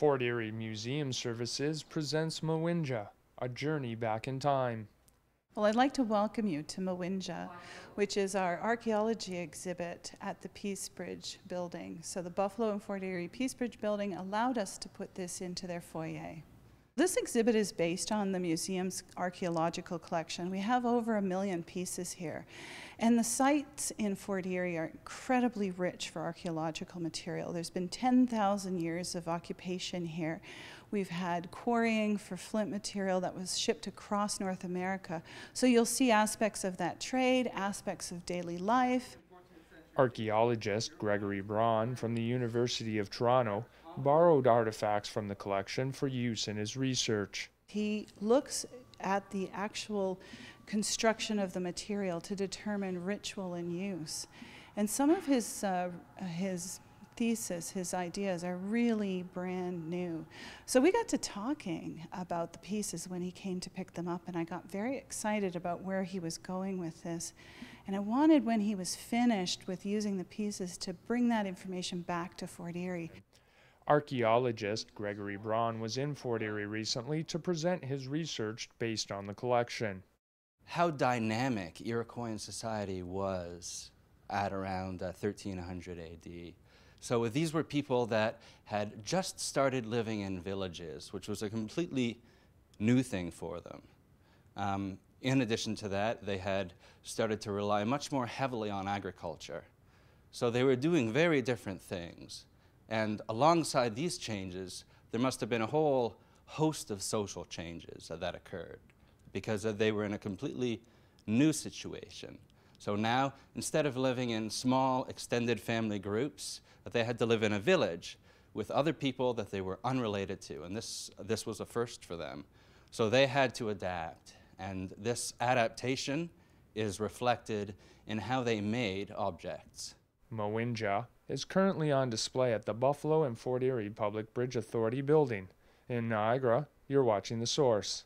Fort Erie Museum Services presents Mewinzha, a journey back in time. Well, I'd like to welcome you to Mewinzha, which is our archaeology exhibit at the Peace Bridge building. So the Buffalo and Fort Erie Peace Bridge building allowed us to put this into their foyer. This exhibit is based on the museum's archaeological collection. We have over 1 million pieces here. And the sites in Fort Erie are incredibly rich for archaeological material. There's been 10,000 years of occupation here. We've had quarrying for flint material that was shipped across North America. So you'll see aspects of that trade, aspects of daily life. Archaeologist Gregory Braun from the University of Toronto borrowed artifacts from the collection for use in his research. He looks at the actual construction of the material to determine ritual and use. And some of his thesis, his ideas are really brand new. So we got to talking about the pieces when he came to pick them up, and I got very excited about where he was going with this. And I wanted, when he was finished with using the pieces, to bring that information back to Fort Erie. Archaeologist Gregory Braun was in Fort Erie recently to present his research based on the collection. How dynamic Iroquoian society was at around 1300 AD. So these were people that had just started living in villages, which was a completely new thing for them. In addition to that, they had started to rely much more heavily on agriculture. So they were doing very different things. And alongside these changes, there must have been a whole host of social changes that occurred because they were in a completely new situation. So now, instead of living in small, extended family groups, they had to live in a village with other people that they were unrelated to, and this was a first for them. So they had to adapt, and this adaptation is reflected in how they made objects. Mewinzha is currently on display at the Buffalo and Fort Erie Public Bridge Authority building. In Niagara, you're watching The Source.